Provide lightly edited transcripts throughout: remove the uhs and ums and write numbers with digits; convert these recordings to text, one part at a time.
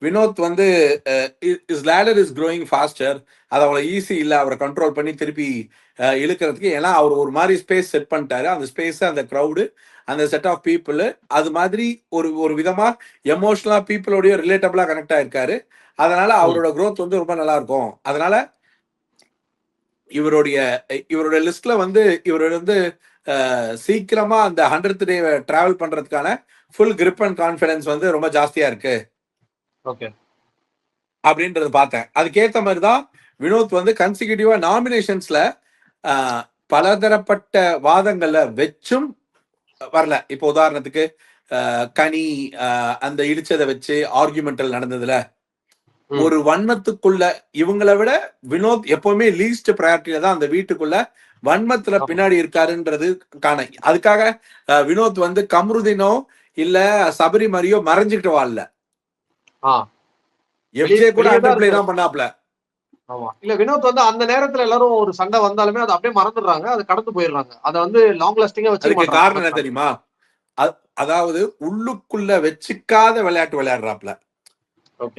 வினோத் வந்து is ladder is growing faster. அது அவ்வளோ ஈஸி இல்லை அவரை கண்ட்ரோல் பண்ணி திருப்பி இழுக்கிறதுக்கு. ஏன்னா அவர் ஒரு மாதிரி ஸ்பேஸ் செட் பண்ணிட்டாரு. அந்த ஸ்பேஸ், அந்த க்ரௌடு, அந்த செட் ஆஃப் பீப்புள், அது மாதிரி ஒரு ஒரு விதமா எமோஷனலா பீப்புளோடய ரிலேட்டபிளா கனெக்ட் ஆயிருக்காரு. அதனால அவரோட growth வந்து ரொம்ப நல்லா இருக்கும். அதனால இவருடைய லிஸ்ட்ல வந்து இவர் வந்து சீக்கிரமா அந்த 100th டே டிராவல் பண்றதுக்கான ஃபுல் grip அண்ட் கான்ஃபிடன்ஸ் வந்து ரொம்ப ஜாஸ்தியா இருக்கு ஓகே அப்படின்றத பார்த்தேன். அதுக்கேற்ற மாதிரி தான் வினோத் வந்து கன்சிக்யூட்டிவா நாமினேஷன்ஸ்ல பலதரப்பட்ட வாதங்கள்ல வச்சும் வரல. இப்போ உதாரணத்துக்கு கனி அந்த இடிச்சதை வச்சு ஆர்குமெண்டல் நடந்ததுல ஒரு வன்மத்துக்குள்ள இவங்களை விட வினோத் எப்பவுமே லீஸ்ட் ப்ரையாரிட்டியில தான் அந்த வீட்டுக்குள்ள வன்மத்துல பின்னாடி இருக்காருன்றது காண. அதுக்காக வினோத் வந்து கம்ருதீனோ இல்ல சபரி மாதிரியோ மறைஞ்சுக்கிட்டு வாழல. எஃப்ஜே கூட அண்டர்பிளே தான் பண்ணாப்ல. ஆமா இல்ல வினோத் வந்து அந்த நேரத்துல எல்லாரும் ஒரு சண்டை வந்தாலுமே அதை அப்படியே மறந்துடுறாங்க, அதை கடந்து போயிடுறாங்க. அதை வந்து லாங் லாஸ்டிங்கா வச்சு. அதுக்கு காரணம் என்ன தெரியுமா? அதாவது உள்ளுக்குள்ள வச்சுக்காத விளையாட்டு விளையாடுறாப்ல,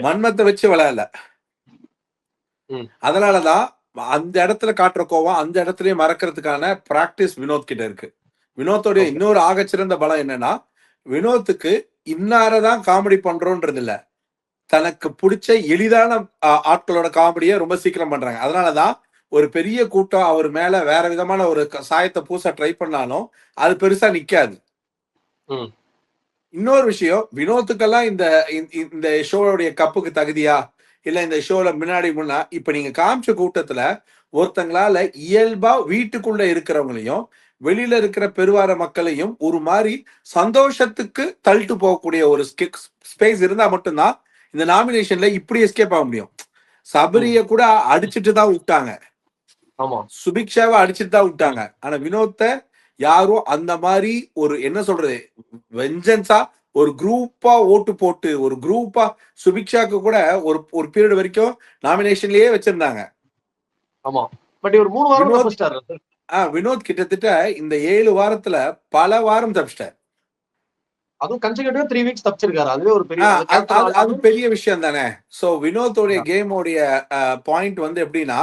வன்மத்தை வச்சு விளையாடல. அதனாலதான் அந்த இடத்துல காட்டுற கோவம் அந்த இடத்துலயே மறக்கிறதுக்கான பிராக்டிஸ் வினோத் கிட்ட இருக்கு. வினோத்தோடைய இன்னொரு ஆகச்சிறந்த பலம் என்னன்னா, வினோத்துக்கு இன்னாரதான் காமெடி பண்றோன்றது இல்ல, தனக்கு பிடிச்ச எளிதான ஆட்களோட காமெடியை ரொம்ப சீக்கிரம் பண்றாங்க. அதனாலதான் ஒரு பெரிய கூட்டம் அவர் மேல வேற விதமான ஒரு சாயத்தை பூச ட்ரை பண்ணாலும் அது பெருசா நிக்காது. இன்னொரு விஷயம், வினோத்துக்கெல்லாம் இந்த ஷோவுடைய கப்புக்கு தகுதியா இல்ல இந்த ஷோல முன்னாடி முன்னா இப்ப நீங்க காமிச்ச கூட்டத்துல ஒருத்தங்களால இயல்பா வீட்டுக்குள்ள இருக்கிறவங்களையும் வெளியில இருக்கிற பெருவார மக்களையும் ஒரு மாதிரி சந்தோஷத்துக்கு தள்ளிட்டு போகக்கூடிய ஒரு ஸ்பேஸ் இருந்தா மட்டும்தான் இந்த நாமினேஷன்ல இப்படி எஸ்கேப் ஆக முடியும். சபரிய கூட அடிச்சுட்டு தான் விட்டாங்க, சுபிக்ஷாவை அடிச்சுட்டு தான் விட்டாங்க. ஆனா வினோத்தை யாரும் அந்த மாதிரி ஒரு என்ன சொல்றது வெஞ்சன்ஸா ஒரு குரூப்பா ஓட்டு போட்டு ஒரு குரூப்பா சுபிக்ஷாக்கு கூட ஒரு பீரியட் வரைக்கும் நாமினேஷன்லயே வச்சிருந்தாங்க. ஆமா பட் இவர் 3 வாரம் தப்பிச்சிட்டாரு. வினோத் கிட்டத்தட்ட இந்த 7 வாரத்துல பல வாரம் தப்பிச்சிட்டார். அதுவும் கன்சிக்யூட்டிவா 3 வீக்ஸ் தப்பிச்சிருக்காரு. அதுவே ஒரு பெரிய அது பெரிய விஷயம் தானே. சோ வினோத்தோடைய கேமோடைய பாயிண்ட் வந்து எப்படின்னா,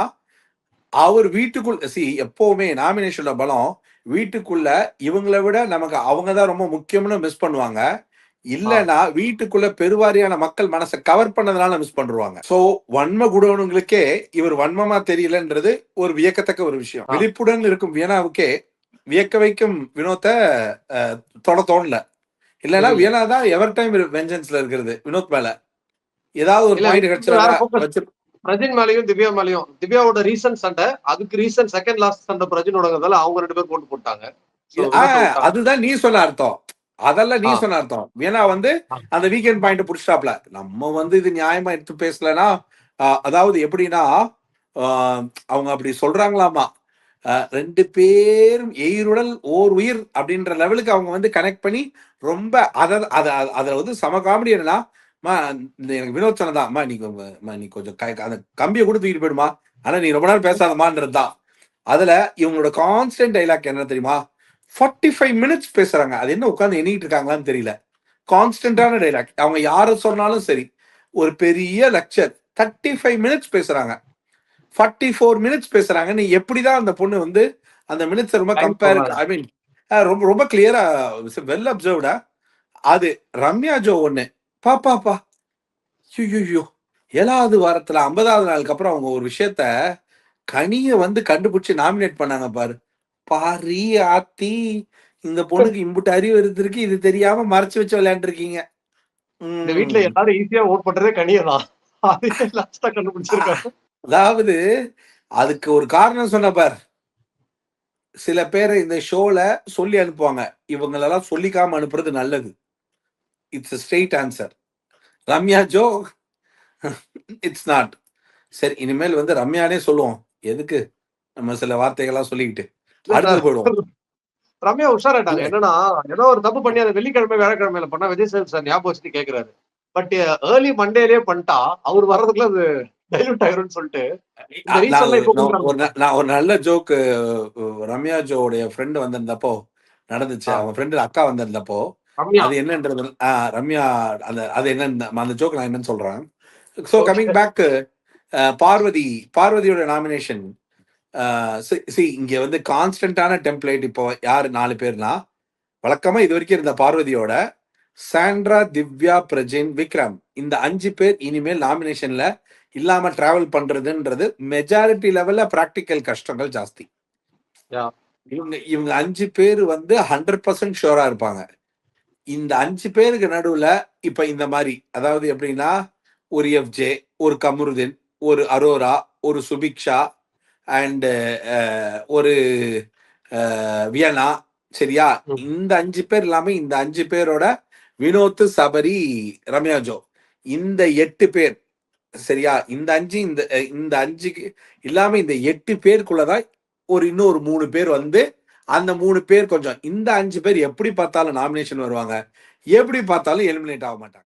அவர் வீட்டுக்குள்ள எப்பவுமே நாமினேஷன்ல பலம் வீட்டுக்குள்ள இவங்களை விட நமக்கு அவங்கதான் ரொம்ப முக்கியம்னு மிஸ் பண்ணுவாங்க. இல்லைன்னா வீட்டுக்குள்ள பெருவாரியான மக்கள் மனசை கவர் பண்ணதுனால மிஸ் பண்ணுவாங்க. சோ வன்ம குடவனுங்களுக்கே இவர் வன்மமா தெரியலன்றது ஒரு வியக்கத்தக்க ஒரு விஷயம். விழிப்புடன் இருக்கும் வியனாவுக்கே வியக்க வைக்கும் வினோத்தை தொட தோணல. இல்லைன்னா வியனா தான் எவர் டைம் வெஞ்சன்ஸ்ல இருக்கிறது வினோத் மேல. ஏதாவது ஒரு பாயிண்ட் கிடைச்சா பிரஜின் மேலையும் திவ்யா மேலையும், திவ்யாவோட ரீசன் சண்டை, அதுக்கு ரீசன் செகண்ட் லாஸ்ட் சண்டை பிரஜினோடங்கிறதால அவங்க 2 பேர் போட்டு போட்டாங்க. அதுதான் நீ சொன்ன அர்த்தம். அதெல்லாம் நீ சொன்ன அர்த்தம். ஏன்னா வந்து அந்த வீக்கெண்ட் பாயிண்ட் புடிச்சாப்ல. நம்ம வந்து இது நியாயமா எடுத்து பேசலன்னா அதாவது எப்படின்னா அவங்க அப்படி சொல்றாங்களாமா, 2 பேரும் எயிருடல் ஓர் உயிர் அப்படின்ற லெவலுக்கு அவங்க வந்து கனெக்ட் பண்ணி ரொம்ப அதுல வந்து சம காமெடி என்னன்னா, எனக்கு வினோத் சொன்னதான், நீ கொஞ்சம் அந்த கம்பியை கூட தூக்கிட்டு போயிடுமா, ஆனா நீ ரொம்ப நேரம் பேசாதமான்றதுதான். அதுல இவங்களோட கான்ஸ்டன்ட் டைலாக் என்ன தெரியுமா, 45 மினிட்ஸ் பேசுறாங்க. அது என்ன உட்காந்து எண்ணிட்டு இருக்காங்களான்னு தெரியல. கான்ஸ்டன்டான டைலாக். அவங்க யார சொன்னாலும் சரி, ஒரு பெரிய லெக்சர் 35 மினிட்ஸ் பேசுறாங்க, 44 மினிட்ஸ் பேசுறாங்க. நீ எப்படிதான் அந்த பொண்ணு வந்து அந்த மினிட்ஸ் ரொம்ப கம்பேர், ஐ மீன் ரொம்ப ரொம்ப கிளியரா வெல் அப்சர்வ்டா. அது ரம்யா ஜோ ஒண்ணு பாப்பா ஐயோ 7வது வாரத்துல 50வது நாளுக்கு அப்புறம் அவங்க ஒரு விஷயத்த கனிய வந்து கண்டுபிடிச்சு நாமினேட் பண்ணாங்க பாரு. பாரி ஆத்தி, இந்த பொண்ணுக்கு இம்புட்டு அறிவு இருந்திருக்கு, இது தெரியாம மறைச்சு வச்சு விளையாண்டு இருக்கீங்க. இந்த வீட்டுல எல்லாரும் ஈஸியா ஓட் பண்றதே கனியதான். கண்டுபிடிச்சிருக்காங்க. அதாவது அதுக்கு ஒரு காரணம் சொன்ன பார். சில பேரை இந்த ஷோல சொல்லி அனுப்புவாங்க, இவங்களெல்லாம் சொல்லிக்காம அனுப்புறது நல்லது. It's straight answer. Ramya Joe it's not. சரி, இனிமேல் வந்து ரம்யானே சொல்லுவோம். எதுக்கு நம்ம சில வார்த்தைகள்லாம் சொல்லிக்கிட்டு அடுத்து போயிடுவோம். ரம்யா உஷாராயிட்டாங்க. என்னன்னா ஏதோ ஒரு தப்பு பண்ணி அதை வெள்ளிக்கிழமை வியாழக்கிழமையில பண்ணா விஜய் சேது சார் ஞாபகம் வச்சுட்டு கேக்குறாரு. பட் ஏர்லி மண்டேலயே பண்ணிட்டா அவர் வர்றதுக்குள்ள அது டைலூட் ஆயிரும்னு சொல்லிட்டு நான் ஒரு நல்ல ஜோக் ரம்யா ஜோடைய ஃப்ரெண்ட் வந்திருந்தப்போ நடந்துச்சு. அவங்க ஃப்ரெண்டு அக்கா வந்திருந்தப்போ ரம்யா. அது என்னன்றது ரம்யா அது என்ன அந்த ஜோக் நான் என்னன்னு சொல்றேன். So okay. கமிங் பேக் பார்வதியோட நாமினேஷன். இங்க வந்து கான்ஸ்டன்டான டெம்ப்ளேட் இப்போ யாரு 4 பேர்னா வழக்கமா இது வரைக்கும் இருந்த பார்வதியோட சாண்ட்ரா, திவ்யா, பிரஜின், விக்ரம் இந்த 5 பேர் இனிமேல் நாமினேஷன்ல இல்லாம டிராவல் பண்றதுன்றது மெஜாரிட்டி லெவல்ல பிராக்டிக்கல் கஷ்டங்கள் ஜாஸ்தி. Yeah. இவங்க 5 பேர் வந்து 100% ஷூரா இருப்பாங்க. இந்த 5 பேருக்கு நடுவுல இப்ப இந்த மாதிரி அதாவது எப்படின்னா ஒரு எஃப்ஜே, ஒரு கமருதீன், ஒரு அரோரா, ஒரு சுபிக்ஷா அண்ட் ஒரு வியனா, சரியா? ம். இந்த 5 பேர் இல்லாம இந்த 5 பேரோட வினோத், சபரி, ரம்யா ஜோ இந்த 8 பேர், சரியா? இந்த 5 இந்த 5 இல்லாம இந்த 8 பேருக்குள்ளதான் இன்னொரு 3 பேர் வந்து அந்த 3 பேர் கொஞ்சம் இந்த 5 பேர் எப்படி பார்த்தாலும் நாமினேஷன் வருவாங்க, எப்படி பார்த்தாலும் எலிமினேட் ஆக மாட்டாங்க.